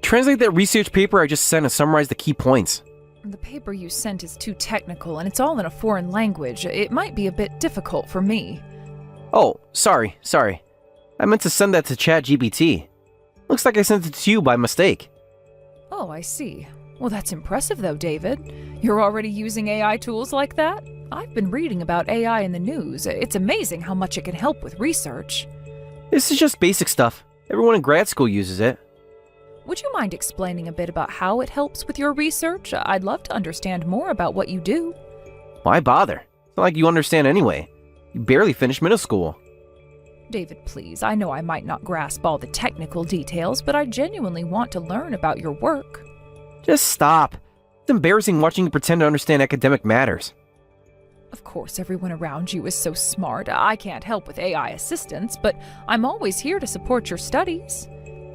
Translate that research paper I just sent and summarize the key points. The paper you sent is too technical and it's all in a foreign language. It might be a bit difficult for me. Oh, sorry. I meant to send that to ChatGPT. Looks like I sent it to you by mistake. Oh, I see. Well, that's impressive though, David. You're already using AI tools like that? I've been reading about AI in the news. It's amazing how much it can help with research. This is just basic stuff. Everyone in grad school uses it. Would you mind explaining a bit about how it helps with your research? I'd love to understand more about what you do. Why bother? It's not like you understand anyway. You barely finished middle school. David, please, I know I might not grasp all the technical details, but I genuinely want to learn about your work. Just stop. It's embarrassing watching you pretend to understand academic matters. Of course, everyone around you is so smart. I can't help with AI assistance, but I'm always here to support your studies.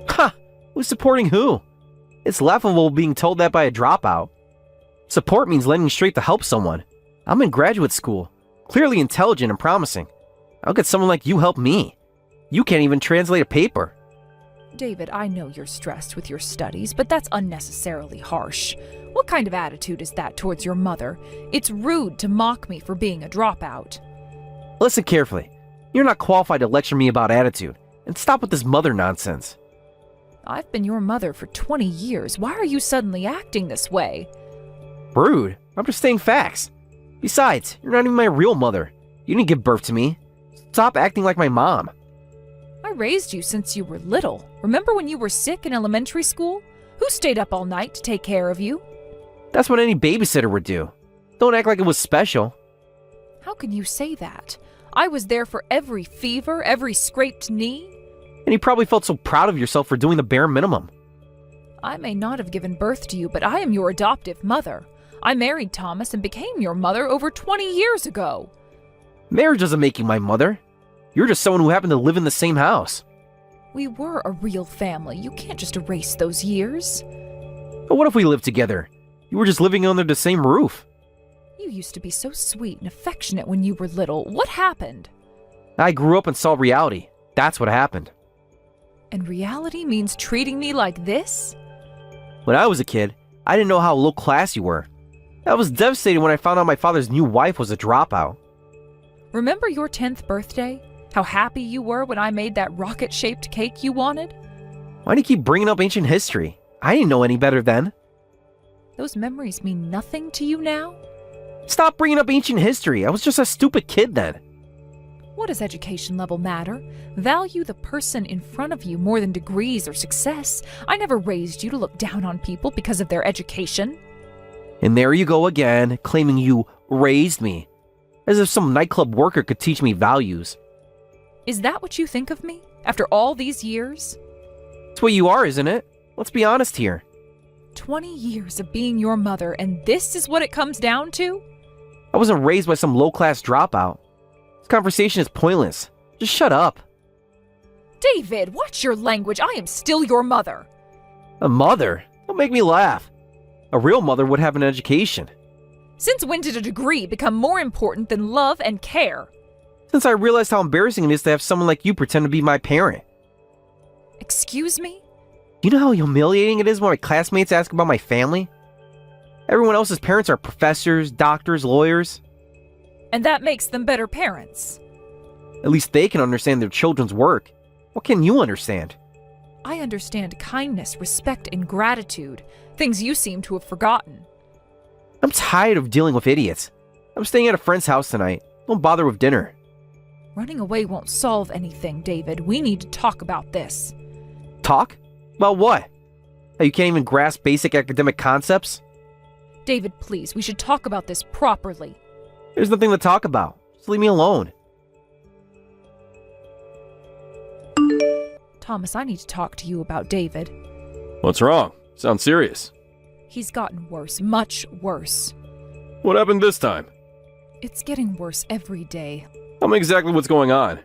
Ha! Who's supporting who? It's laughable being told that by a dropout. Support means lending straight to help someone. I'm in graduate school, clearly intelligent and promising. I'll get someone like you help me. You can't even translate a paper. David, I know you're stressed with your studies, but that's unnecessarily harsh. What kind of attitude is that towards your mother? It's rude to mock me for being a dropout. Listen carefully. You're not qualified to lecture me about attitude, and stop with this mother nonsense. I've been your mother for 20 years. Why are you suddenly acting this way? Rude. I'm just stating facts. Besides, you're not even my real mother. You didn't give birth to me. Stop acting like my mom. I raised you since you were little. Remember when you were sick in elementary school? Who stayed up all night to take care of you? That's what any babysitter would do. Don't act like it was special. How can you say that? I was there for every fever, every scraped knee. And you probably felt so proud of yourself for doing the bare minimum. I may not have given birth to you, but I am your adoptive mother. I married Thomas and became your mother over 20 years ago. Marriage doesn't make you my mother. You're just someone who happened to live in the same house. We were a real family. You can't just erase those years. But what if we lived together? You were just living under the same roof. You used to be so sweet and affectionate when you were little. What happened? I grew up and saw reality. That's what happened. And reality means treating me like this? When I was a kid, I didn't know how low class you were. I was devastated when I found out my father's new wife was a dropout. Remember your 10th birthday? How happy you were when I made that rocket-shaped cake you wanted? Why do you keep bringing up ancient history? I didn't know any better then. Those memories mean nothing to you now? Stop bringing up ancient history. I was just a stupid kid then. What does education level matter? Value the person in front of you more than degrees or success. I never raised you to look down on people because of their education. And there you go again, claiming you raised me. As if some nightclub worker could teach me values. Is that what you think of me? After all these years? That's what you are, isn't it? Let's be honest here. 20 years of being your mother, and this is what it comes down to? I wasn't raised by some low-class dropout. This conversation is pointless. Just shut up. David, watch your language. I am still your mother. A mother? Don't make me laugh. A real mother would have an education. Since when did a degree become more important than love and care? Since I realized how embarrassing it is to have someone like you pretend to be my parent. Excuse me? Do you know how humiliating it is when my classmates ask about my family? Everyone else's parents are professors, doctors, lawyers. And that makes them better parents. At least they can understand their children's work. What can you understand? I understand kindness, respect, and gratitude. Things you seem to have forgotten. I'm tired of dealing with idiots. I'm staying at a friend's house tonight. Don't bother with dinner. Running away won't solve anything, David. We need to talk about this. Talk? About what? How you can't even grasp basic academic concepts? David, please, we should talk about this properly. There's nothing to talk about. Just leave me alone. Thomas, I need to talk to you about David. What's wrong? Sounds serious. He's gotten worse, much worse. What happened this time? It's getting worse every day. Tell me exactly what's going on.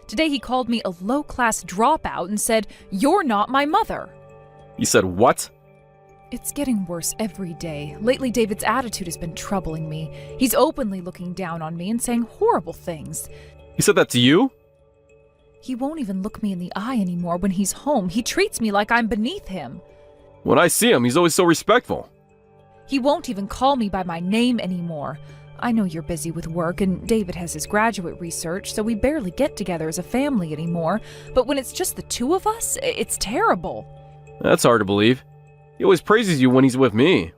Today he called me a low-class dropout and said, "You're not my mother." He said what? It's getting worse every day. Lately, David's attitude has been troubling me. He's openly looking down on me and saying horrible things. He said that to you? He won't even look me in the eye anymore when he's home. He treats me like I'm beneath him. When I see him, he's always so respectful. He won't even call me by my name anymore. I know you're busy with work, and David has his graduate research, so we barely get together as a family anymore. But when it's just the two of us, it's terrible. That's hard to believe. He always praises you when he's with me.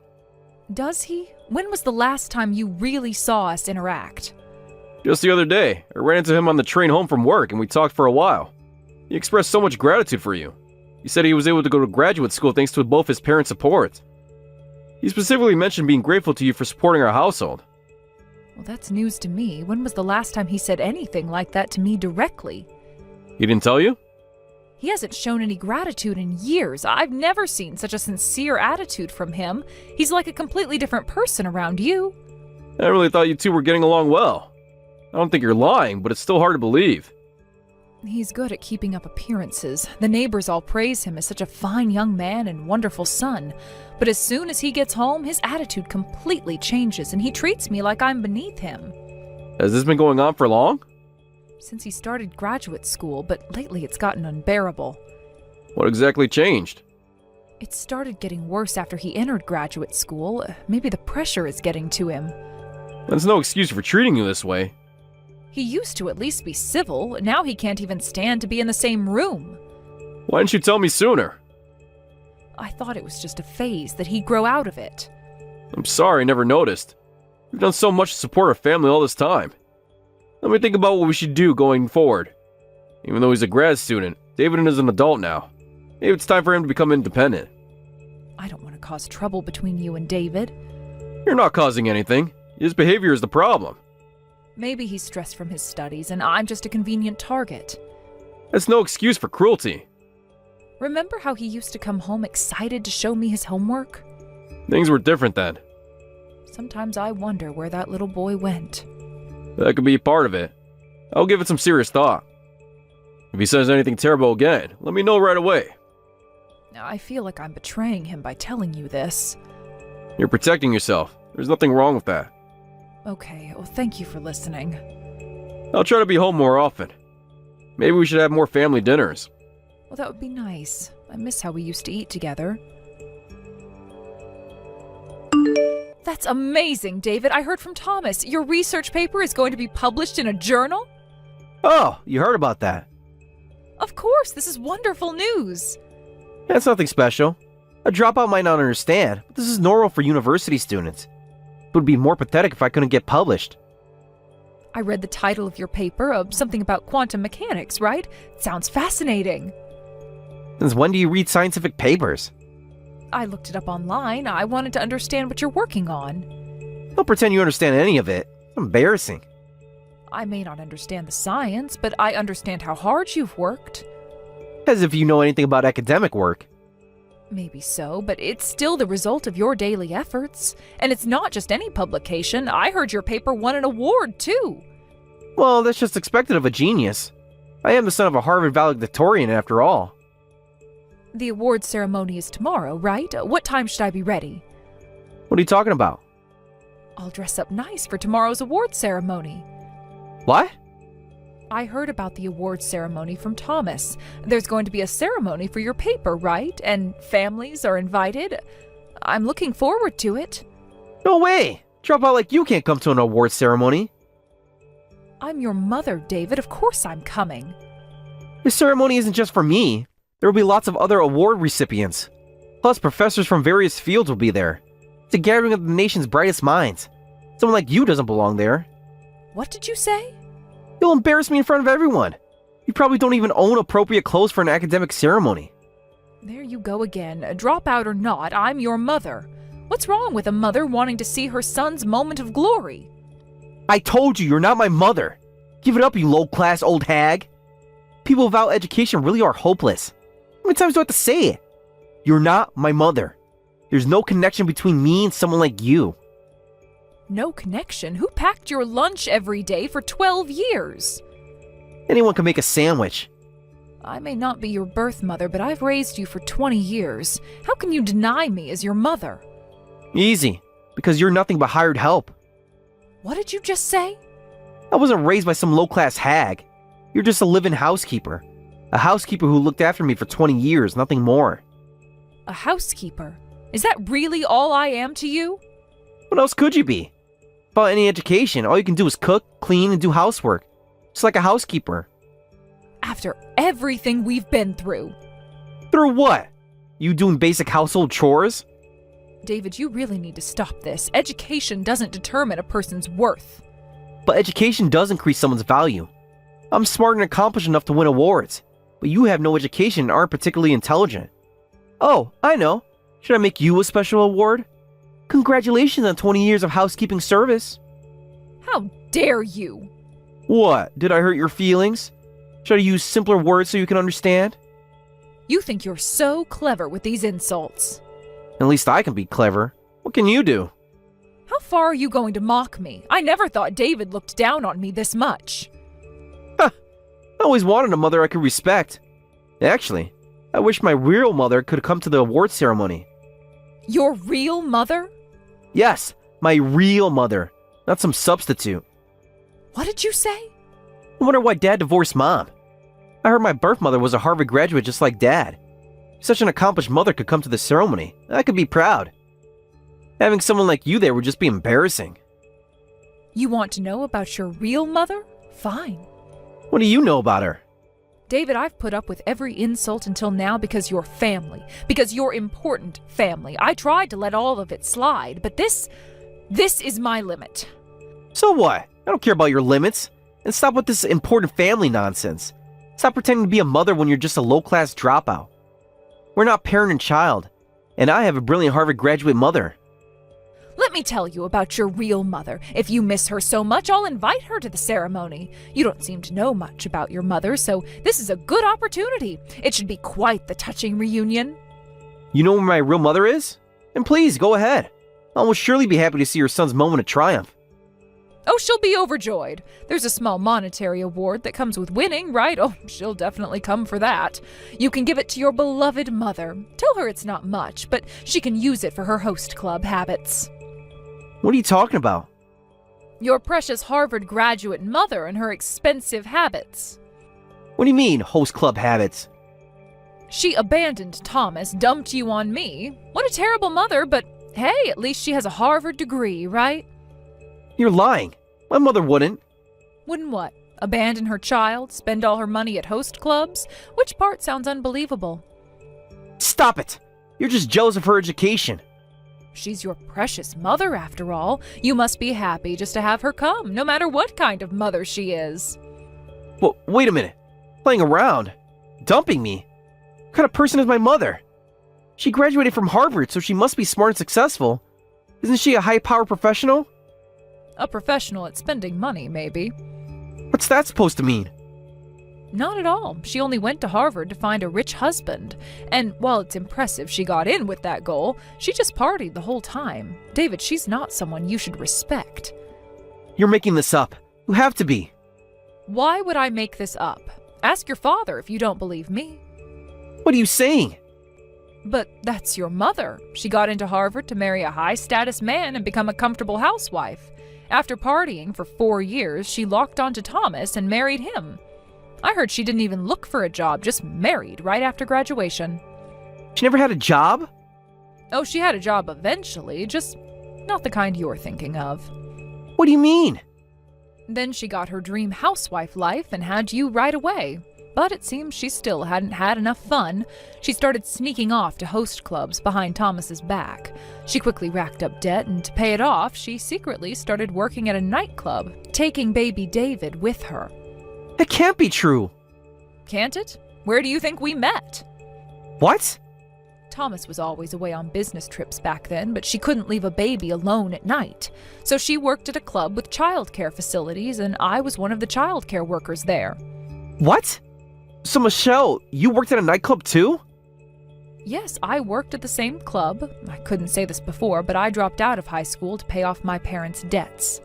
Does he? When was the last time you really saw us interact? Just the other day, I ran into him on the train home from work and we talked for a while. He expressed so much gratitude for you. He said he was able to go to graduate school thanks to both his parents' support. He specifically mentioned being grateful to you for supporting our household. Well, that's news to me. When was the last time he said anything like that to me directly? He didn't tell you? He hasn't shown any gratitude in years. I've never seen such a sincere attitude from him. He's like a completely different person around you. I really thought you two were getting along well. I don't think you're lying, but it's still hard to believe. He's good at keeping up appearances. The neighbors all praise him as such a fine young man and wonderful son. But as soon as he gets home, his attitude completely changes and he treats me like I'm beneath him. Has this been going on for long? Since he started graduate school, but lately it's gotten unbearable. What exactly changed? It started getting worse after he entered graduate school. Maybe the pressure is getting to him. That's no excuse for treating you this way. He used to at least be civil. Now he can't even stand to be in the same room. Why didn't you tell me sooner? I thought it was just a phase, that he'd grow out of it. I'm sorry, I never noticed. You've done so much to support our family all this time. Let me think about what we should do going forward. Even though he's a grad student, David is an adult now. Maybe it's time for him to become independent. I don't want to cause trouble between you and David. You're not causing anything. His behavior is the problem. Maybe he's stressed from his studies and I'm just a convenient target. That's no excuse for cruelty. Remember how he used to come home excited to show me his homework? Things were different then. Sometimes I wonder where that little boy went. That could be part of it. I'll give it some serious thought. If he says anything terrible again, let me know right away. I feel like I'm betraying him by telling you this. You're protecting yourself. There's nothing wrong with that. Okay, well, thank you for listening. I'll try to be home more often. Maybe we should have more family dinners. Well, that would be nice. I miss how we used to eat together. That's amazing, David. I heard from Thomas. Your research paper is going to be published in a journal? Oh, you heard about that. Of course, this is wonderful news. That's nothing special. A dropout might not understand, but this is normal for university students. It would be more pathetic if I couldn't get published. I read the title of your paper, something about quantum mechanics, right? It sounds fascinating. Since when do you read scientific papers? I looked it up online. I wanted to understand what you're working on. Don't pretend you understand any of it. It's embarrassing. I may not understand the science, but I understand how hard you've worked. As if you know anything about academic work. Maybe so, but it's still the result of your daily efforts. And it's not just any publication. I heard your paper won an award, too. Well, that's just expected of a genius. I am the son of a Harvard valedictorian, after all. The award ceremony is tomorrow, right? What time should I be ready? What are you talking about? I'll dress up nice for tomorrow's award ceremony. What? I heard about the award ceremony from Thomas. There's going to be a ceremony for your paper, right? And families are invited. I'm looking forward to it. No way! Dropout like you can't come to an award ceremony. I'm your mother, David. Of course I'm coming. The ceremony isn't just for me. There will be lots of other award recipients. Plus, professors from various fields will be there. It's a gathering of the nation's brightest minds. Someone like you doesn't belong there. What did you say? You'll embarrass me in front of everyone. You probably don't even own appropriate clothes for an academic ceremony. There you go again. Dropout or not, I'm your mother. What's wrong with a mother wanting to see her son's moment of glory? I told you, you're not my mother. Give it up, you low-class old hag. People without education really are hopeless. How many times do I have to say it? You're not my mother. There's no connection between me and someone like you. No connection? Who packed your lunch every day for 12 years? Anyone can make a sandwich. I may not be your birth mother, but I've raised you for 20 years. How can you deny me as your mother? Easy, because you're nothing but hired help. What did you just say? I wasn't raised by some low-class hag. You're just a live-in housekeeper. A housekeeper who looked after me for 20 years, nothing more. A housekeeper. Is that really all I am to you? What else could you be? Without any education, all you can do is cook, clean, and do housework. Just like a housekeeper. After everything we've been through. Through what? You doing basic household chores? David, you really need to stop this. Education doesn't determine a person's worth. But education does increase someone's value. I'm smart and accomplished enough to win awards, but you have no education and aren't particularly intelligent. Oh, I know. Should I make you a special award? Congratulations on 20 years of housekeeping service. How dare you? What? Did I hurt your feelings? Should I use simpler words so you can understand? You think you're so clever with these insults. At least I can be clever. What can you do? How far are you going to mock me? I never thought David looked down on me this much. I always wanted a mother I could respect. Actually, I wish my real mother could come to the award ceremony. Your real mother? Yes, my real mother, not some substitute. What did you say? I wonder why Dad divorced Mom. I heard my birth mother was a Harvard graduate just like Dad. Such an accomplished mother could come to the ceremony. I could be proud. Having someone like you there would just be embarrassing. You want to know about your real mother? Fine. What do you know about her? David, I've put up with every insult until now because you're family. Because you're important family. I tried to let all of it slide, but this is my limit. So what? I don't care about your limits. And stop with this important family nonsense. Stop pretending to be a mother when you're just a low-class dropout. We're not parent and child, and I have a brilliant Harvard graduate mother. Let me tell you about your real mother. If you miss her so much, I'll invite her to the ceremony. You don't seem to know much about your mother, so this is a good opportunity. It should be quite the touching reunion. You know where my real mother is? Then please, go ahead. I will surely be happy to see your son's moment of triumph. Oh, she'll be overjoyed. There's a small monetary award that comes with winning, right? Oh, she'll definitely come for that. You can give it to your beloved mother. Tell her it's not much, but she can use it for her host club habits. What are you talking about? Your precious Harvard graduate mother and her expensive habits. What do you mean, host club habits? She abandoned Thomas, dumped you on me. What a terrible mother, but hey, at least she has a Harvard degree, right? You're lying. My mother wouldn't. Wouldn't what? Abandon her child? Spend all her money at host clubs? Which part sounds unbelievable? Stop it! You're just jealous of her education. She's your precious mother, after all. You must be happy just to have her come, no matter what kind of mother she is. Well, wait a minute. Playing around? Dumping me? What kind of person is my mother? She graduated from Harvard, so she must be smart and successful. Isn't she a high-powered professional? A professional at spending money, maybe. What's that supposed to mean? Not at all. She only went to Harvard to find a rich husband. And while it's impressive she got in with that goal, she just partied the whole time. David, she's not someone you should respect. You're making this up. You have to be. Why would I make this up? Ask your father if you don't believe me. What are you saying? But that's your mother. She got into Harvard to marry a high-status man and become a comfortable housewife. After partying for 4 years, she locked onto Thomas and married him. I heard she didn't even look for a job, just married right after graduation. She never had a job? Oh, she had a job eventually, just not the kind you're thinking of. What do you mean? Then she got her dream housewife life and had you right away. But it seems she still hadn't had enough fun. She started sneaking off to host clubs behind Thomas's back. She quickly racked up debt, and to pay it off, she secretly started working at a nightclub, taking baby David with her. That can't be true. Can't it? Where do you think we met? What? Thomas was always away on business trips back then, but she couldn't leave a baby alone at night. So she worked at a club with childcare facilities, and I was one of the childcare workers there. What? So Michelle, you worked at a nightclub too? Yes, I worked at the same club. I couldn't say this before, but I dropped out of high school to pay off my parents' debts.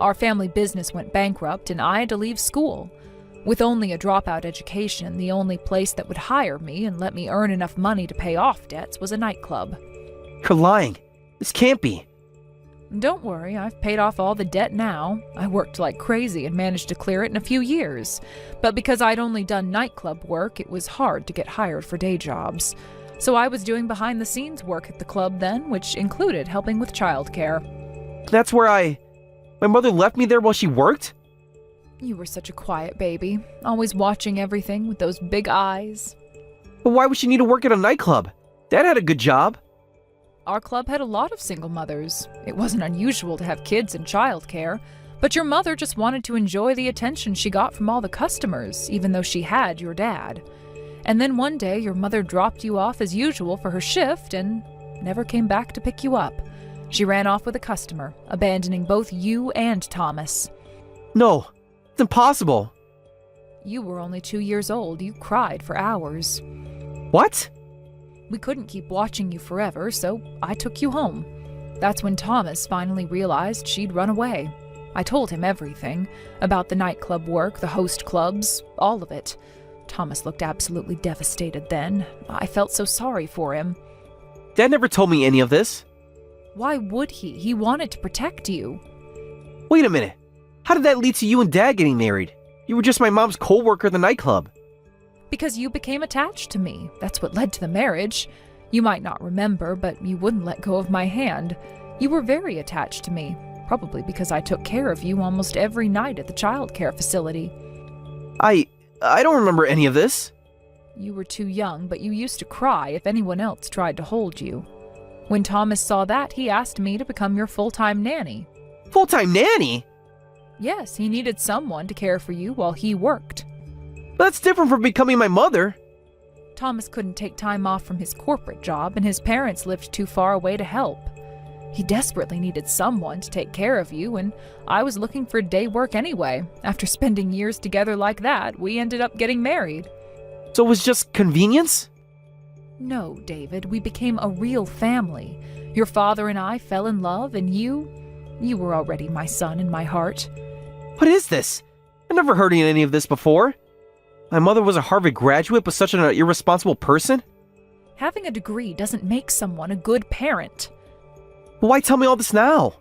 Our family business went bankrupt, and I had to leave school. With only a dropout education, the only place that would hire me and let me earn enough money to pay off debts was a nightclub. You're lying. This can't be. Don't worry, I've paid off all the debt now. I worked like crazy and managed to clear it in a few years. But because I'd only done nightclub work, it was hard to get hired for day jobs. So I was doing behind-the-scenes work at the club then, which included helping with childcare. That's where my mother left me there while she worked? You were such a quiet baby, always watching everything with those big eyes. But why would she need to work at a nightclub? Dad had a good job. Our club had a lot of single mothers. It wasn't unusual to have kids in childcare, but your mother just wanted to enjoy the attention she got from all the customers, even though she had your dad. And then one day your mother dropped you off as usual for her shift and never came back to pick you up. She ran off with a customer, abandoning both you and Thomas. No, it's impossible. You were only 2 years old. You cried for hours. What? We couldn't keep watching you forever, so I took you home. That's when Thomas finally realized she'd run away. I told him everything, about the nightclub work, the host clubs, all of it. Thomas looked absolutely devastated then. I felt so sorry for him. Dad never told me any of this. Why would he? He wanted to protect you. Wait a minute. How did that lead to you and Dad getting married? You were just my mom's co-worker at the nightclub. Because you became attached to me. That's what led to the marriage. You might not remember, but you wouldn't let go of my hand. You were very attached to me, probably because I took care of you almost every night at the childcare facility. I don't remember any of this. You were too young, but you used to cry if anyone else tried to hold you. When Thomas saw that, he asked me to become your full-time nanny. Full-time nanny? Yes, he needed someone to care for you while he worked. That's different from becoming my mother. Thomas couldn't take time off from his corporate job, and his parents lived too far away to help. He desperately needed someone to take care of you, and I was looking for day work anyway. After spending years together like that, we ended up getting married. So it was just convenience? No, David, we became a real family. Your father and I fell in love, and you were already my son in my heart. What is this? I've never heard of any of this before. My mother was a Harvard graduate, but such an irresponsible person? Having a degree doesn't make someone a good parent. Why tell me all this now?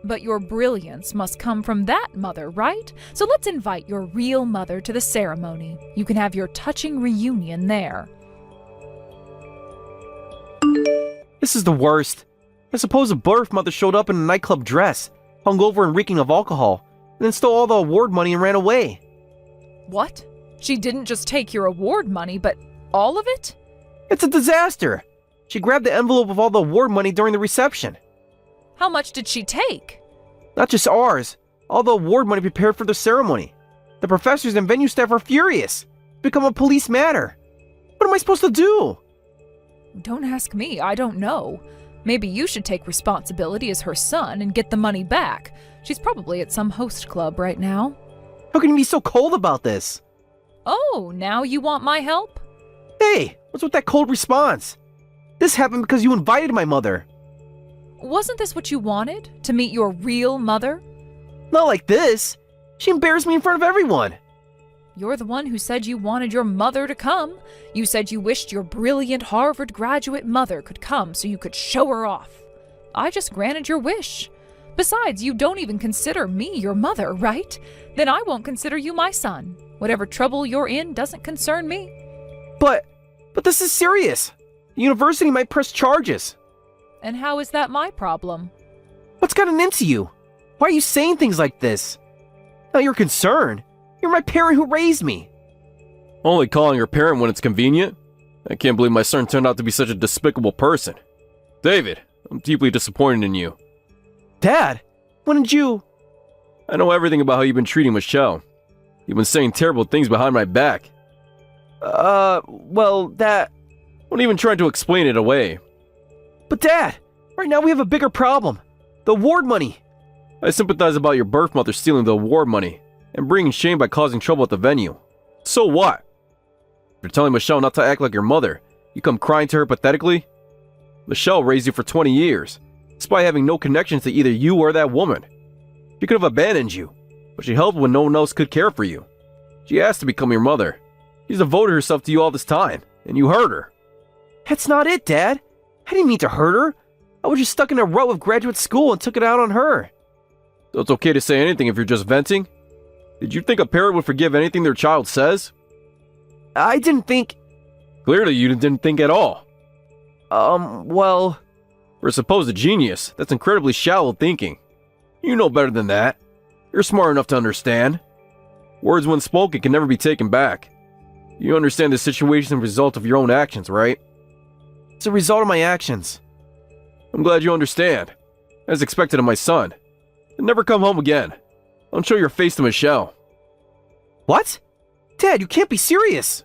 But your brilliance must come from that mother, right? So let's invite your real mother to the ceremony. You can have your touching reunion there. This is the worst. I suppose a birth mother showed up in a nightclub dress, hungover and reeking of alcohol, and then stole all the award money and ran away. What? She didn't just take your award money, but all of it? It's a disaster. She grabbed the envelope of all the award money during the reception. How much did she take? Not just ours. All the award money prepared for the ceremony. The professors and venue staff are furious. It's become a police matter. What am I supposed to do? Don't ask me, I don't know. Maybe you should take responsibility as her son and get the money back. She's probably at some host club right now. How can you be so cold about this? Oh, now you want my help? Hey, what's with that cold response? This happened because you invited my mother. Wasn't this what you wanted? To meet your real mother? Not like this. She embarrassed me in front of everyone. You're the one who said you wanted your mother to come. You said you wished your brilliant Harvard graduate mother could come so you could show her off. I just granted your wish. Besides, you don't even consider me your mother, right? Then I won't consider you my son. Whatever trouble you're in doesn't concern me. But this is serious. The university might press charges. And how is that my problem? What's gotten into you? Why are you saying things like this? Now you're concerned. You're my parent who raised me. Only calling her parent when it's convenient? I can't believe my son turned out to be such a despicable person. David, I'm deeply disappointed in you. Dad, when did you... I know everything about how you've been treating Michelle. You've been saying terrible things behind my back. Well, that... Don't even try to explain it away. But Dad, right now we have a bigger problem. The award money. I sympathize about your birth mother stealing the award money and bringing shame by causing trouble at the venue. So what? You're telling Michelle not to act like your mother. You come crying to her pathetically? Michelle raised you for 20 years, despite having no connections to either you or that woman. She could have abandoned you, but she helped when no one else could care for you. She asked to become your mother. She's devoted herself to you all this time, and you hurt her. That's not it, Dad. I didn't mean to hurt her. I was just stuck in a rut with graduate school and took it out on her. So it's okay to say anything if you're just venting? Did you think a parent would forgive anything their child says? I didn't think... Clearly you didn't think at all. Well... For a supposed genius, that's incredibly shallow thinking. You know better than that. You're smart enough to understand. Words when spoken can never be taken back. You understand the situation as a result of your own actions, right? It's a result of my actions. I'm glad you understand. As expected of my son. And never come home again. Don't show your face to Michelle. What? Dad, you can't be serious.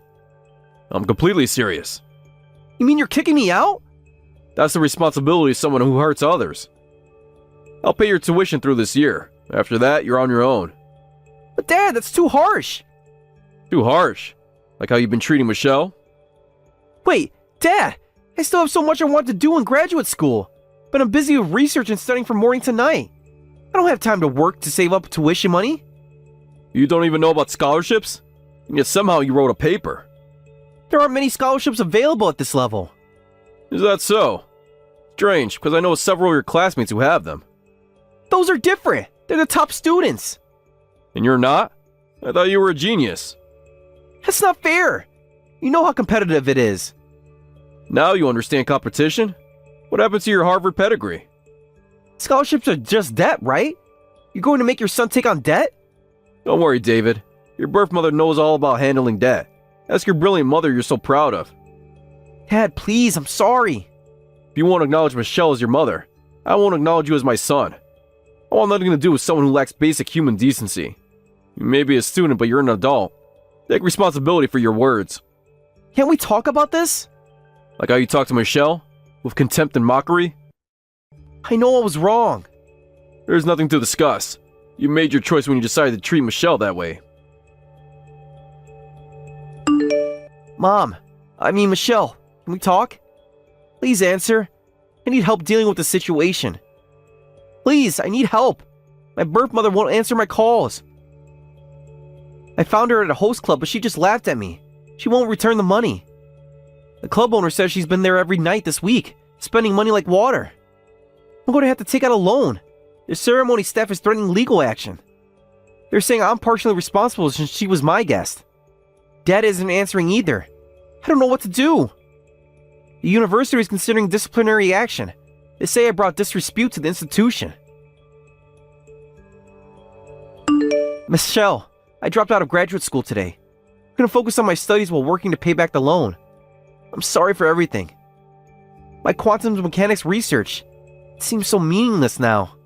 I'm completely serious. You mean you're kicking me out? That's the responsibility of someone who hurts others. I'll pay your tuition through this year. After that, you're on your own. But Dad, that's too harsh. Too harsh? Like how you've been treating Michelle? Wait, Dad, I still have so much I want to do in graduate school. But I'm busy with research and studying from morning to night. I don't have time to work to save up tuition money. You don't even know about scholarships? And yet somehow you wrote a paper. There aren't many scholarships available at this level. Is that so? Strange, because I know several of your classmates who have them. Those are different. They're the top students. And you're not? I thought you were a genius. That's not fair. You know how competitive it is. Now you understand competition? What happened to your Harvard pedigree? Scholarships are just debt, right? You're going to make your son take on debt? Don't worry, David. Your birth mother knows all about handling debt. Ask your brilliant mother you're so proud of. Dad, please, I'm sorry. If you won't acknowledge Michelle as your mother, I won't acknowledge you as my son. I want nothing to do with someone who lacks basic human decency. You may be a student, but you're an adult. Take responsibility for your words. Can't we talk about this? Like how you talk to Michelle? With contempt and mockery? I know I was wrong. There's nothing to discuss. You made your choice when you decided to treat Michelle that way. Michelle, can we talk? Please answer. I need help dealing with the situation. Please, I need help. My birth mother won't answer my calls. I found her at a host club, but she just laughed at me. She won't return the money. The club owner says she's been there every night this week, spending money like water. I'm going to have to take out a loan. The ceremony staff is threatening legal action. They're saying I'm partially responsible since she was my guest. Dad isn't answering either. I don't know what to do. The university is considering disciplinary action. They say I brought disrepute to the institution. Michelle, I dropped out of graduate school today. I'm going to focus on my studies while working to pay back the loan. I'm sorry for everything. My quantum mechanics research, it seems so meaningless now.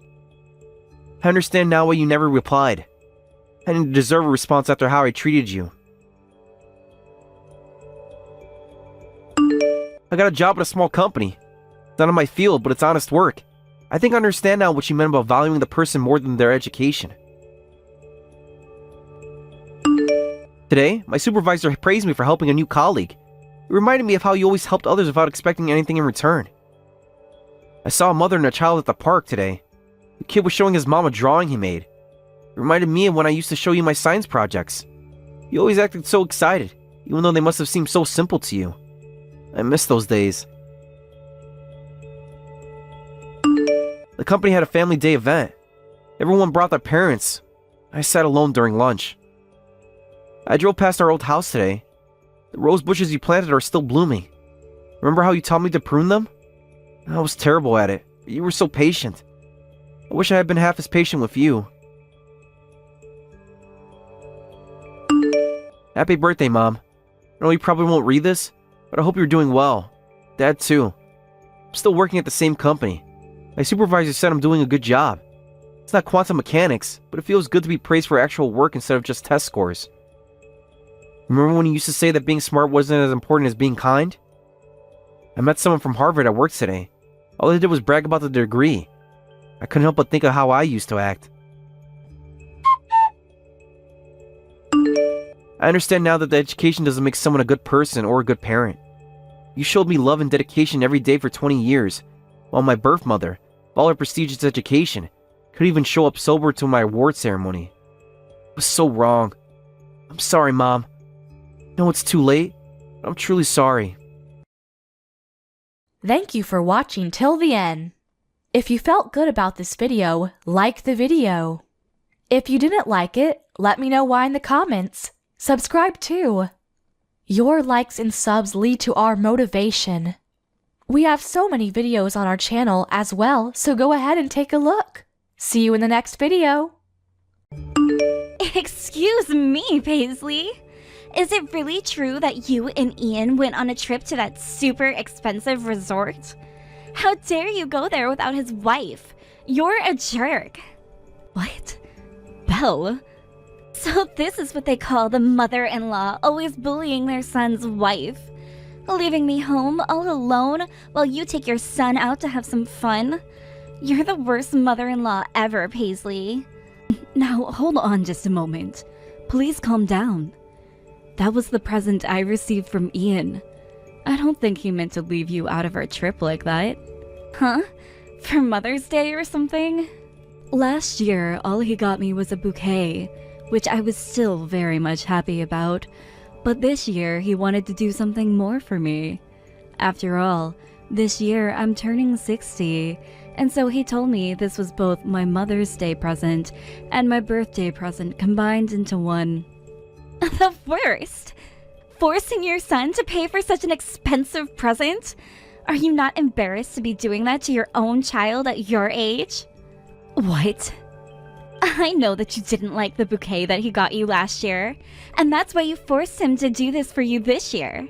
I understand now why you never replied. I didn't deserve a response after how I treated you. I got a job at a small company. It's not in my field, but it's honest work. I think I understand now what you meant about valuing the person more than their education. Today, my supervisor praised me for helping a new colleague. It reminded me of how you always helped others without expecting anything in return. I saw a mother and a child at the park today. The kid was showing his mom a drawing he made. It reminded me of when I used to show you my science projects. You always acted so excited, even though they must have seemed so simple to you. I miss those days. The company had a family day event. Everyone brought their parents. I sat alone during lunch. I drove past our old house today. The rose bushes you planted are still blooming. Remember how you taught me to prune them? I was terrible at it, but you were so patient. I wish I had been half as patient with you. Happy birthday, Mom. I know you probably won't read this, but I hope you're doing well. Dad, too. I'm still working at the same company. My supervisor said I'm doing a good job. It's not quantum mechanics, but it feels good to be praised for actual work instead of just test scores. Remember when you used to say that being smart wasn't as important as being kind? I met someone from Harvard at work today. All they did was brag about the degree. I couldn't help but think of how I used to act. I understand now that the education doesn't make someone a good person or a good parent. You showed me love and dedication every day for 20 years, while my birth mother, with all her prestigious education, could even show up sober to my award ceremony. It was so wrong. I'm sorry, Mom. I know it's too late, but I'm truly sorry. Thank you for watching till the end. If you felt good about this video, like the video. If you didn't like it, let me know why in the comments. Subscribe too. Your likes and subs lead to our motivation. We have so many videos on our channel as well, so go ahead and take a look. See you in the next video. Excuse me, Paisley. Is it really true that you and Ian went on a trip to that super expensive resort? How dare you go there without his wife? You're a jerk. What? Belle? So this is what they call the mother-in-law always bullying their son's wife. Leaving me home all alone while you take your son out to have some fun? You're the worst mother-in-law ever, Paisley. Now, hold on just a moment. Please calm down. That was the present I received from Ian. I don't think he meant to leave you out of our trip like that. Huh? For Mother's Day or something? Last year, all he got me was a bouquet, which I was still very much happy about. But this year, he wanted to do something more for me. After all, this year I'm turning 60, and so he told me this was both my Mother's Day present and my birthday present combined into one. The worst! Forcing your son to pay for such an expensive present? Are you not embarrassed to be doing that to your own child at your age? What? I know that you didn't like the bouquet that he got you last year, and that's why you forced him to do this for you this year.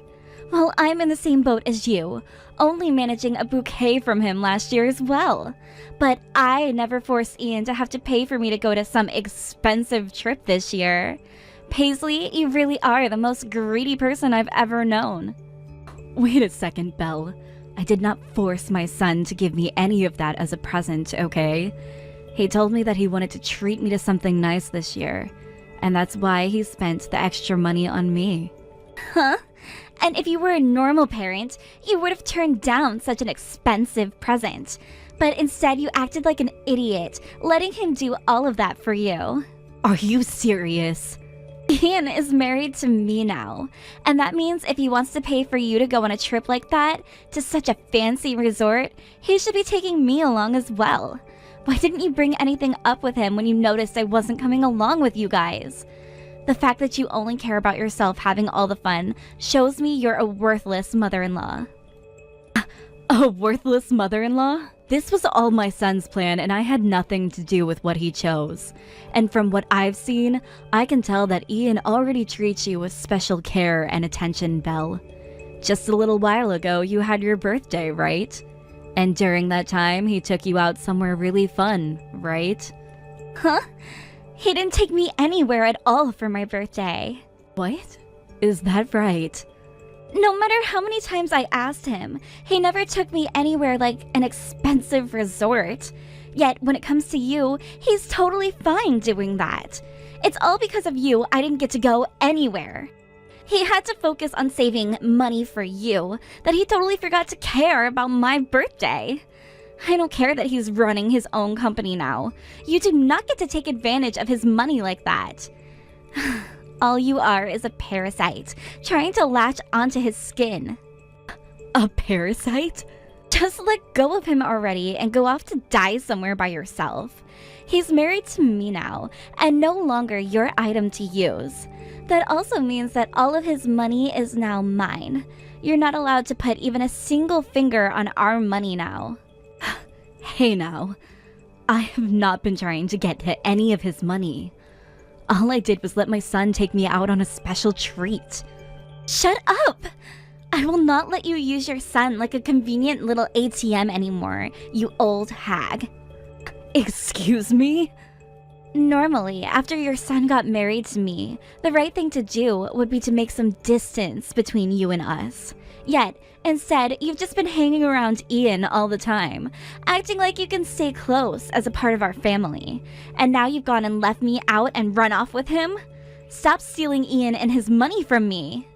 Well, I'm in the same boat as you, only managing a bouquet from him last year as well. But I never forced Ian to have to pay for me to go to some expensive trip this year. Paisley, you really are the most greedy person I've ever known. Wait a second, Belle. I did not force my son to give me any of that as a present, okay? He told me that he wanted to treat me to something nice this year, and that's why he spent the extra money on me. Huh? And if you were a normal parent, you would have turned down such an expensive present. But instead you acted like an idiot, letting him do all of that for you. Are you serious? Ian is married to me now, and that means if he wants to pay for you to go on a trip like that, to such a fancy resort, he should be taking me along as well. Why didn't you bring anything up with him when you noticed I wasn't coming along with you guys? The fact that you only care about yourself having all the fun shows me you're a worthless mother-in-law. A worthless mother-in-law? This was all my son's plan, and I had nothing to do with what he chose. And from what I've seen, I can tell that Ian already treats you with special care and attention, Belle. Just a little while ago, you had your birthday, right? And during that time, he took you out somewhere really fun, right? Huh? He didn't take me anywhere at all for my birthday. What? Is that right? No matter how many times I asked him, he never took me anywhere like an expensive resort. Yet when it comes to you, he's totally fine doing that. It's all because of you I didn't get to go anywhere. He had to focus on saving money for you, that he totally forgot to care about my birthday. I don't care that he's running his own company now. You do not get to take advantage of his money like that. All you are is a parasite, trying to latch onto his skin. A parasite? Just let go of him already and go off to die somewhere by yourself. He's married to me now, and no longer your item to use. That also means that all of his money is now mine. You're not allowed to put even a single finger on our money now. Hey now, I have not been trying to get to any of his money. All I did was let my son take me out on a special treat. Shut up! I will not let you use your son like a convenient little ATM anymore, you old hag. Excuse me? Normally, after your son got married to me, the right thing to do would be to make some distance between you and us. Yet, instead, you've just been hanging around Ian all the time, acting like you can stay close as a part of our family. And now you've gone and left me out and run off with him? Stop stealing Ian and his money from me.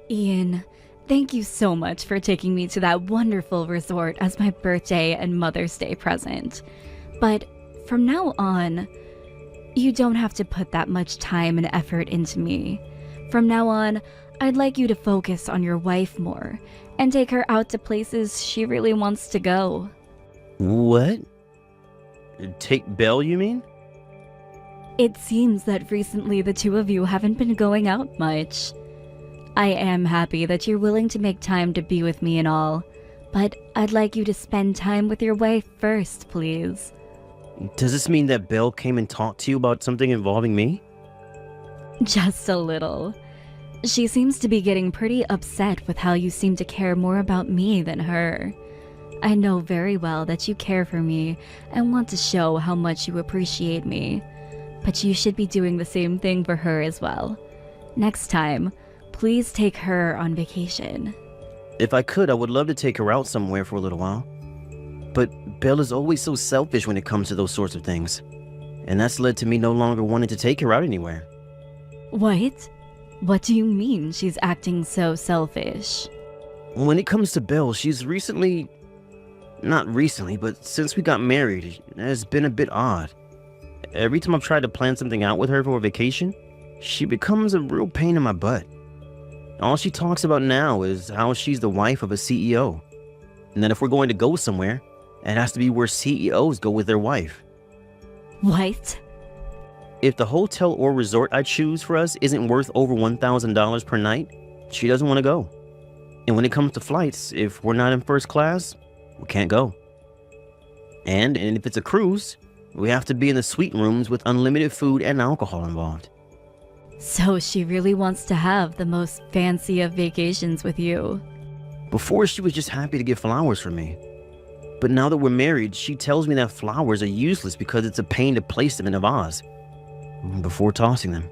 Ian, thank you so much for taking me to that wonderful resort as my birthday and Mother's Day present. But from now on, you don't have to put that much time and effort into me. From now on, I'd like you to focus on your wife more and take her out to places she really wants to go. What? Take Belle, you mean? It seems that recently the two of you haven't been going out much. I am happy that you're willing to make time to be with me and all, but I'd like you to spend time with your wife first, please. Does this mean that Belle came and talked to you about something involving me? Just a little. She seems to be getting pretty upset with how you seem to care more about me than her. I know very well that you care for me and want to show how much you appreciate me, but you should be doing the same thing for her as well. Next time, please take her on vacation. If I could, I would love to take her out somewhere for a little while. But Belle is always so selfish when it comes to those sorts of things. And that's led to me no longer wanting to take her out anywhere. What? What do you mean she's acting so selfish? When it comes to Belle, she's recently... Not recently, but since we got married, it has been a bit odd. Every time I've tried to plan something out with her for a vacation, she becomes a real pain in my butt. All she talks about now is how she's the wife of a CEO. And that if we're going to go somewhere, it has to be where CEOs go with their wife. What? If the hotel or resort I choose for us isn't worth over $1,000 per night, she doesn't want to go. And when it comes to flights, if we're not in first class, we can't go. And if it's a cruise, we have to be in the suite rooms with unlimited food and alcohol involved. So she really wants to have the most fancy of vacations with you. Before, she was just happy to get flowers for me. But now that we're married, she tells me that flowers are useless because it's a pain to place them in a vase before tossing them.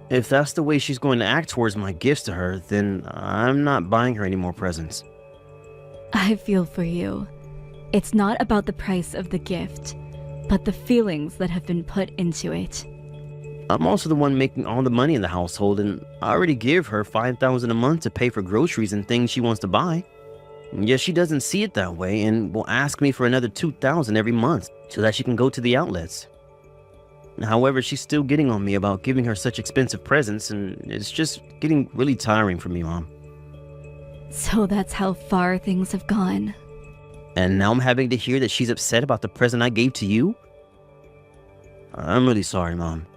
If that's the way she's going to act towards my gifts to her, then I'm not buying her any more presents. I feel for you. It's not about the price of the gift, but the feelings that have been put into it. I'm also the one making all the money in the household, and I already give her $5,000 a month to pay for groceries and things she wants to buy. Yet she doesn't see it that way and will ask me for another $2,000 every month so that she can go to the outlets. However, she's still getting on me about giving her such expensive presents, and it's just getting really tiring for me, Mom. So that's how far things have gone. And now I'm having to hear that she's upset about the present I gave to you? I'm really sorry, Mom.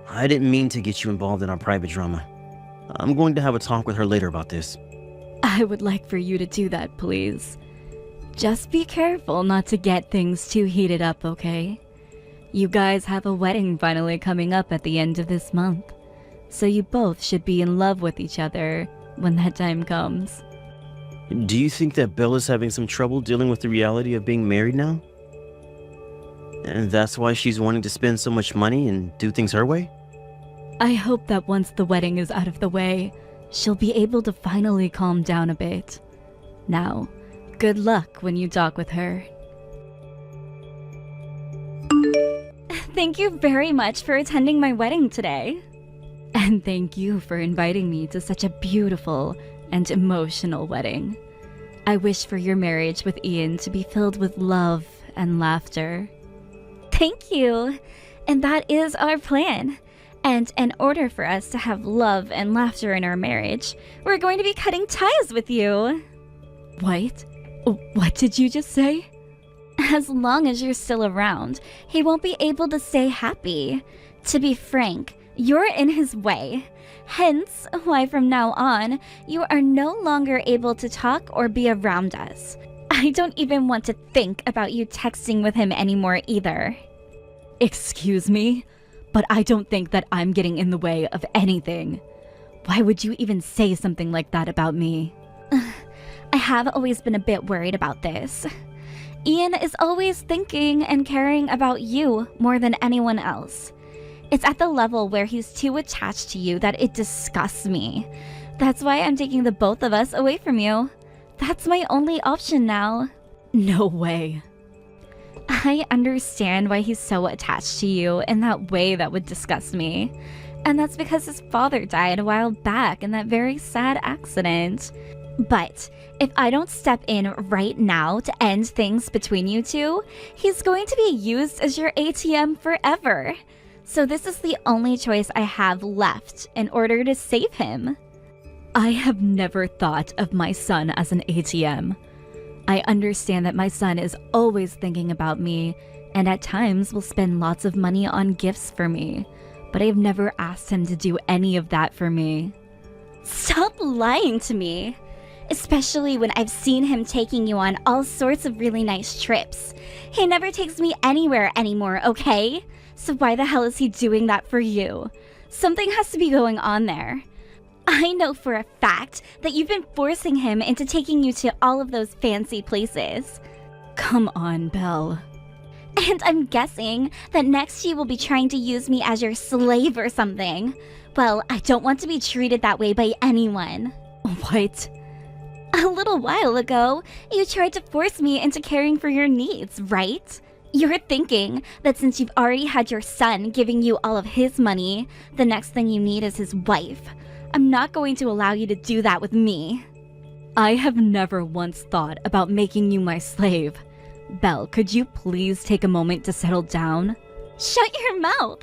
I didn't mean to get you involved in our private drama. I'm going to have a talk with her later about this. I would like for you to do that, please. Just be careful not to get things too heated up, okay? You guys have a wedding finally coming up at the end of this month, so you both should be in love with each other when that time comes. Do you think that Bella's having some trouble dealing with the reality of being married now? And that's why she's wanting to spend so much money and do things her way? I hope that once the wedding is out of the way, she'll be able to finally calm down a bit. Now, good luck when you talk with her. Thank you very much for attending my wedding today. And thank you for inviting me to such a beautiful and emotional wedding. I wish for your marriage with Ian to be filled with love and laughter. Thank you. And that is our plan. And in order for us to have love and laughter in our marriage, we're going to be cutting ties with you. What? What did you just say? As long as you're still around, he won't be able to stay happy. To be frank, you're in his way. Hence, why from now on, you are no longer able to talk or be around us. I don't even want to think about you texting with him anymore either. Excuse me? But I don't think that I'm getting in the way of anything. Why would you even say something like that about me? I have always been a bit worried about this. Ian is always thinking and caring about you more than anyone else. It's at the level where he's too attached to you that it disgusts me. That's why I'm taking the both of us away from you. That's my only option now. No way. I understand why he's so attached to you in that way that would disgust me. And that's because his father died a while back in that very sad accident. But if I don't step in right now to end things between you two, he's going to be used as your ATM forever. So this is the only choice I have left in order to save him. I have never thought of my son as an ATM. I understand that my son is always thinking about me and at times will spend lots of money on gifts for me, but I've never asked him to do any of that for me. Stop lying to me! Especially when I've seen him taking you on all sorts of really nice trips. He never takes me anywhere anymore, okay? So why the hell is he doing that for you? Something has to be going on there. I know for a fact that you've been forcing him into taking you to all of those fancy places. Come on, Belle. And I'm guessing that next you will be trying to use me as your slave or something. Well, I don't want to be treated that way by anyone. What? A little while ago, you tried to force me into caring for your needs, right? You're thinking that since you've already had your son giving you all of his money, the next thing you need is his wife. I'm not going to allow you to do that with me. I have never once thought about making you my slave. Belle, could you please take a moment to settle down? Shut your mouth!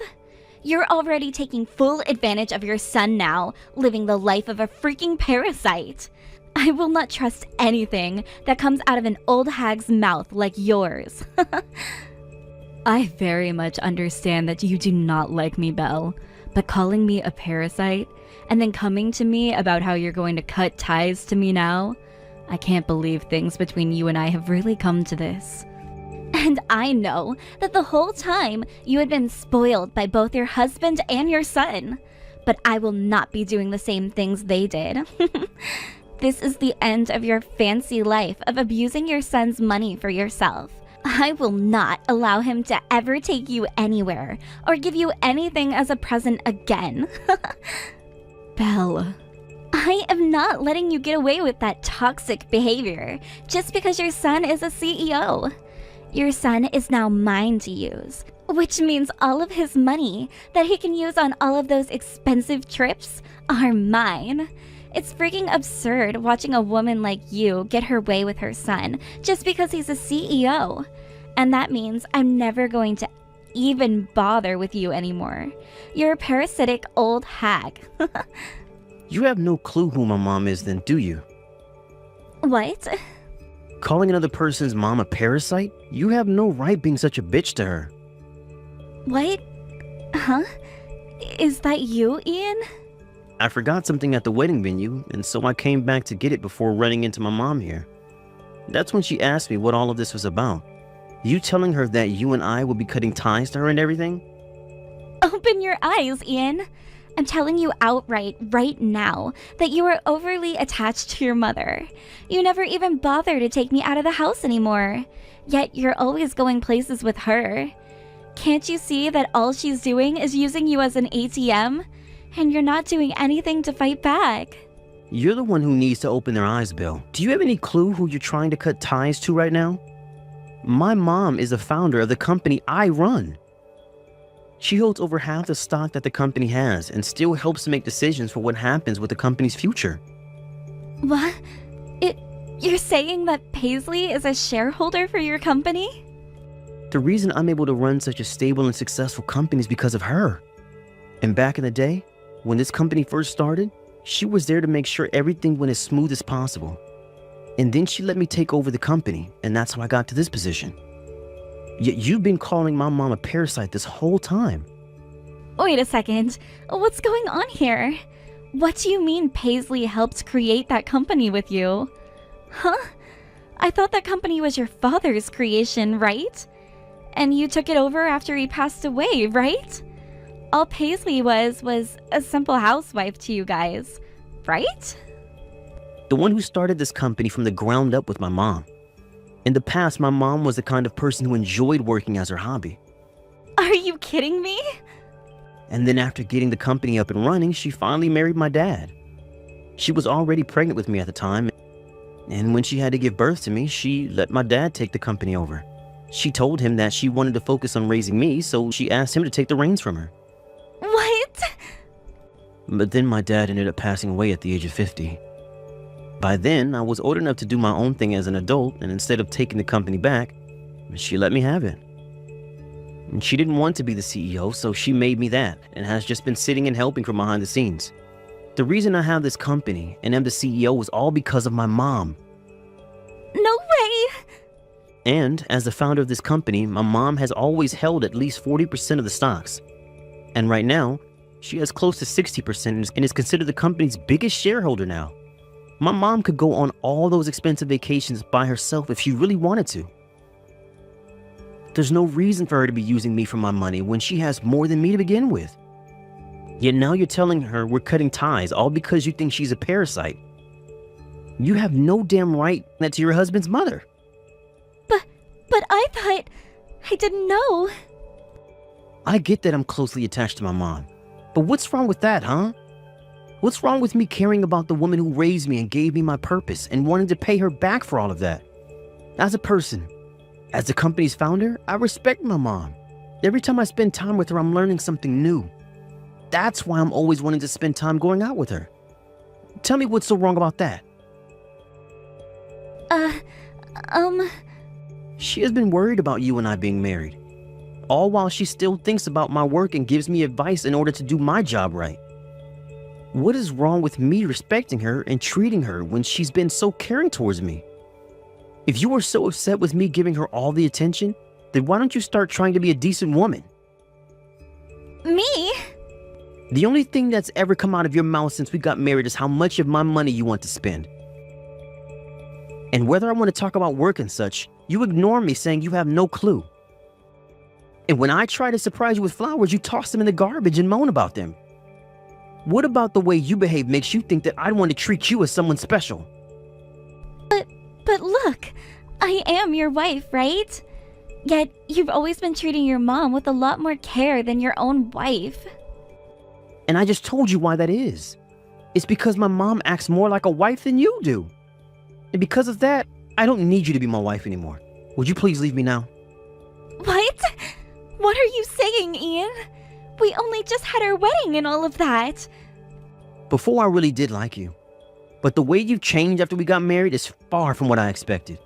You're already taking full advantage of your son now, living the life of a freaking parasite. I will not trust anything that comes out of an old hag's mouth like yours. I very much understand that you do not like me, Belle, but calling me a parasite and then coming to me about how you're going to cut ties to me now, I can't believe things between you and I have really come to this. And I know that the whole time you had been spoiled by both your husband and your son, but I will not be doing the same things they did. This is the end of your fancy life of abusing your son's money for yourself. I will not allow him to ever take you anywhere or give you anything as a present again. Belle, I am not letting you get away with that toxic behavior just because your son is a CEO. Your son is now mine to use, which means all of his money that he can use on all of those expensive trips are mine. It's freaking absurd watching a woman like you get her way with her son just because he's a CEO. And that means I'm never going to even bother with you anymore. You're a parasitic old hag. You have no clue who my mom is then, do you? What? Calling another person's mom a parasite? You have no right being such a bitch to her. What? Huh? Is that you, Ian? I forgot something at the wedding venue, and so I came back to get it before running into my mom here. That's when she asked me what all of this was about. You telling her that you and I will be cutting ties to her and everything? Open your eyes, Ian. I'm telling you outright right now that you are overly attached to your mother. You never even bother to take me out of the house anymore. Yet you're always going places with her. Can't you see that all she's doing is using you as an ATM? And you're not doing anything to fight back. You're the one who needs to open their eyes, Bill. Do you have any clue who you're trying to cut ties to right now? My mom is the founder of the company I run. She holds over half the stock that the company has and still helps make decisions for what happens with the company's future. What? You're saying that Paisley is a shareholder for your company? The reason I'm able to run such a stable and successful company is because of her. And back in the day, when this company first started, she was there to make sure everything went as smooth as possible. And then she let me take over the company, and that's how I got to this position. Yet you've been calling my mom a parasite this whole time. Wait a second. What's going on here? What do you mean Paisley helped create that company with you? Huh? I thought that company was your father's creation, right? And you took it over after he passed away, right? All Paisley was a simple housewife to you guys, right? The one who started this company from the ground up with my mom. In the past, my mom was the kind of person who enjoyed working as her hobby. Are you kidding me? And then after getting the company up and running, she finally married my dad. She was already pregnant with me at the time, and when she had to give birth to me, she let my dad take the company over. She told him that she wanted to focus on raising me, so she asked him to take the reins from her. What? But then my dad ended up passing away at the age of 50. By then, I was old enough to do my own thing as an adult, and instead of taking the company back, she let me have it. And she didn't want to be the CEO, so she made me that, and has just been sitting and helping from behind the scenes. The reason I have this company and am the CEO was all because of my mom. No way! And as the founder of this company, my mom has always held at least 40% of the stocks. And right now, she has close to 60% and is considered the company's biggest shareholder now. My mom could go on all those expensive vacations by herself if she really wanted to. There's no reason for her to be using me for my money when she has more than me to begin with. Yet now you're telling her we're cutting ties all because you think she's a parasite. You have no damn right that to your husband's mother. But I thought... I didn't know. I get that I'm closely attached to my mom. But what's wrong with that, huh? What's wrong with me caring about the woman who raised me and gave me my purpose and wanting to pay her back for all of that? As a person, as the company's founder, I respect my mom. Every time I spend time with her, I'm learning something new. That's why I'm always wanting to spend time going out with her. Tell me what's so wrong about that? She has been worried about you and I being married, all while she still thinks about my work and gives me advice in order to do my job right. What is wrong with me respecting her and treating her when she's been so caring towards me? If you are so upset with me giving her all the attention, then why don't you start trying to be a decent woman? Me? The only thing that's ever come out of your mouth since we got married is how much of my money you want to spend. And whether I want to talk about work and such, you ignore me saying you have no clue. And when I try to surprise you with flowers, you toss them in the garbage and moan about them. What about the way you behave makes you think that I want to treat you as someone special? But look, I am your wife, right? Yet, you've always been treating your mom with a lot more care than your own wife. And I just told you why that is. It's because my mom acts more like a wife than you do. And because of that, I don't need you to be my wife anymore. Would you please leave me now? What? What are you saying, Ian? We only just had our wedding and all of that. Before I really did like you. But the way you've changed after we got married is far from what I expected.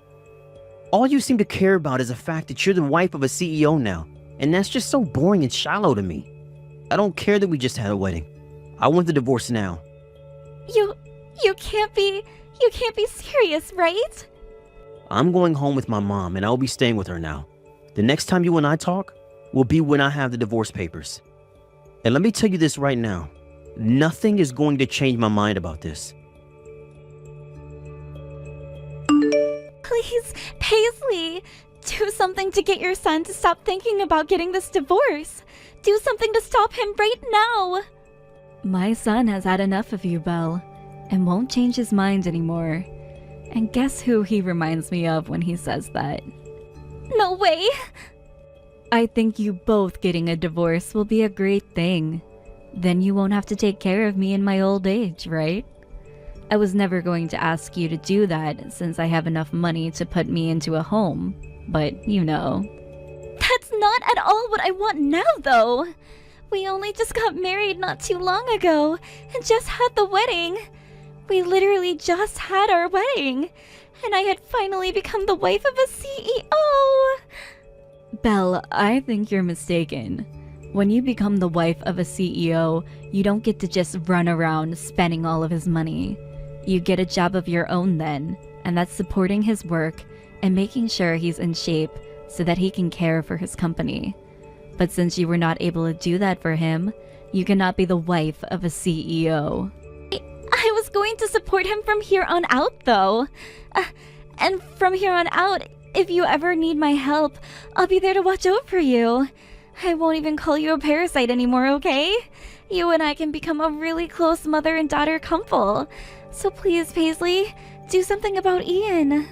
All you seem to care about is the fact that you're the wife of a CEO now. And that's just so boring and shallow to me. I don't care that we just had a wedding. I want the divorce now. You can't be serious, right? I'm going home with my mom and I'll be staying with her now. The next time you and I talk will be when I have the divorce papers. And let me tell you this right now. Nothing is going to change my mind about this. Please, Paisley, do something to get your son to stop thinking about getting this divorce. Do something to stop him right now. My son has had enough of you, Belle, and won't change his mind anymore. And guess who he reminds me of when he says that? No way. I think you both getting a divorce will be a great thing. Then you won't have to take care of me in my old age, right? I was never going to ask you to do that since I have enough money to put me into a home, but you know. That's not at all what I want now, though. We only just got married not too long ago and just had the wedding. We literally just had our wedding, and I had finally become the wife of a CEO. Belle, I think you're mistaken. When you become the wife of a CEO, you don't get to just run around spending all of his money. You get a job of your own then, and that's supporting his work and making sure he's in shape so that he can care for his company. But since you were not able to do that for him, you cannot be the wife of a CEO. I was going to support him from here on out, though. And from here on out, if you ever need my help, I'll be there to watch out for you. I won't even call you a parasite anymore, okay? You and I can become a really close mother and daughter couple. So please, Paisley, do something about Ian.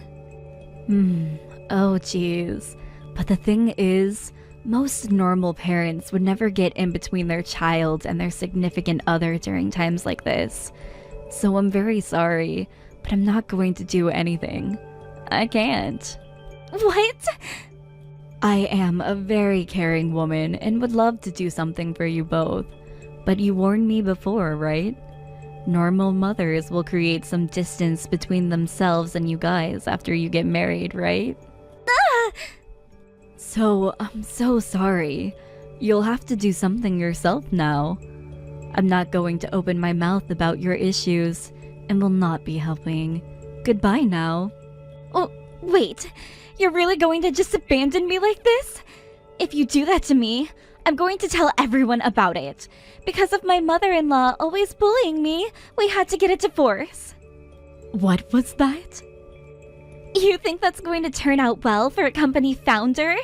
Oh jeez. But the thing is, most normal parents would never get in between their child and their significant other during times like this. So I'm very sorry, but I'm not going to do anything. I can't. What? I am a very caring woman and would love to do something for you both. But you warned me before, right? Normal mothers will create some distance between themselves and you guys after you get married, right? So, I'm so sorry. You'll have to do something yourself now. I'm not going to open my mouth about your issues and will not be helping. Goodbye now. Wait, you're really going to just abandon me like this? If you do that to me, I'm going to tell everyone about it. Because of my mother-in-law always bullying me, we had to get a divorce. What was that? You think that's going to turn out well for a company founder?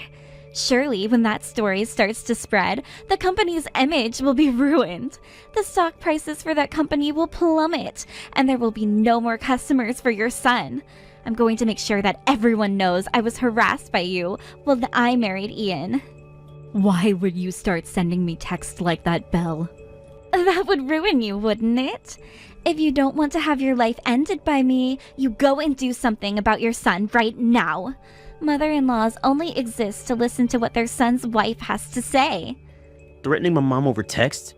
Surely, when that story starts to spread, the company's image will be ruined. The stock prices for that company will plummet, and there will be no more customers for your son. I'm going to make sure that everyone knows I was harassed by you while I married Ian. Why would you start sending me texts like that, Belle? That would ruin you, wouldn't it? If you don't want to have your life ended by me, you go and do something about your son right now. Mother-in-laws only exist to listen to what their son's wife has to say. Threatening my mom over text,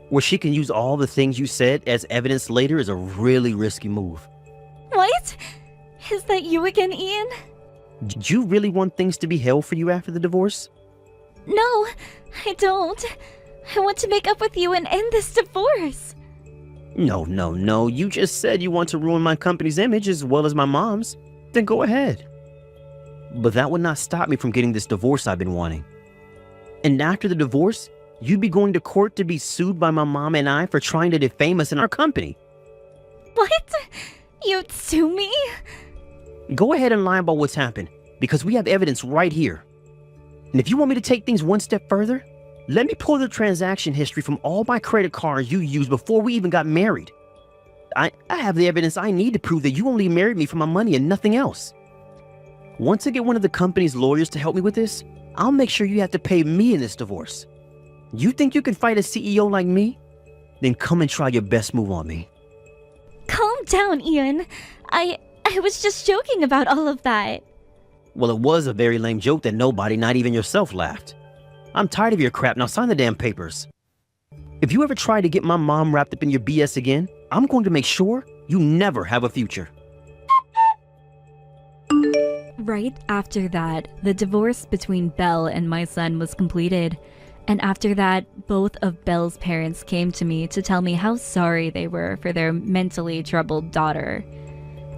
where she can use all the things you said as evidence later, is a really risky move. What? Is that you again, Ian? Did you really want things to be hell for you after the divorce? No, I don't. I want to make up with you and end this divorce. No. You just said you want to ruin my company's image as well as my mom's. Then go ahead. But that would not stop me from getting this divorce I've been wanting. And after the divorce, you'd be going to court to be sued by my mom and I for trying to defame us in our company. What? You'd sue me? Go ahead and lie about what's happened, because we have evidence right here. And if you want me to take things one step further, let me pull the transaction history from all my credit cards you used before we even got married. I have the evidence I need to prove that you only married me for my money and nothing else. Once I get one of the company's lawyers to help me with this, I'll make sure you have to pay me in this divorce. You think you can fight a CEO like me? Then come and try your best move on me. Calm down, Ian. I was just joking about all of that. Well, it was a very lame joke that nobody, not even yourself, laughed. I'm tired of your crap. Now sign the damn papers. If you ever try to get my mom wrapped up in your BS again, I'm going to make sure you never have a future. Right after that, the divorce between Belle and my son was completed. And after that, both of Belle's parents came to me to tell me how sorry they were for their mentally troubled daughter.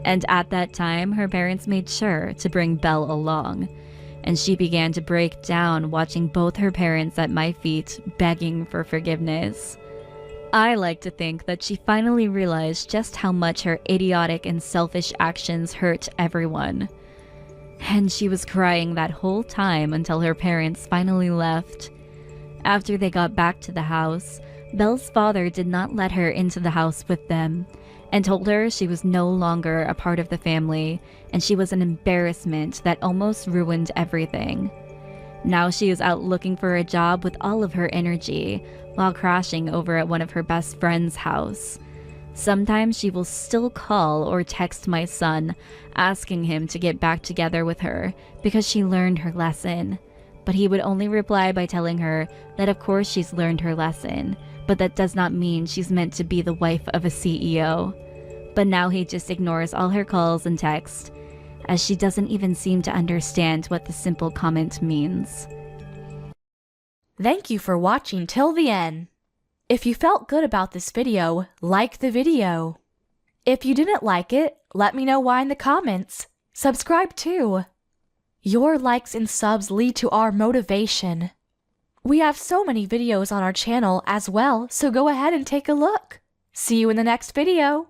And at that time, her parents made sure to bring Belle along. And she began to break down, watching both her parents at my feet, begging for forgiveness. I like to think that she finally realized just how much her idiotic and selfish actions hurt everyone. And she was crying that whole time until her parents finally left. After they got back to the house, Belle's father did not let her into the house with them, and told her she was no longer a part of the family, and she was an embarrassment that almost ruined everything. Now she is out looking for a job with all of her energy, while crashing over at one of her best friend's house. Sometimes she will still call or text my son, asking him to get back together with her, because she learned her lesson. But he would only reply by telling her that of course she's learned her lesson, but that does not mean she's meant to be the wife of a CEO. But now he just ignores all her calls and texts, as she doesn't even seem to understand what the simple comment means. Thank you for watching till the end. If you felt good about this video, like the video. If you didn't like it, let me know why in the comments. Subscribe too. Your likes and subs lead to our motivation. We have so many videos on our channel as well, so go ahead and take a look. See you in the next video.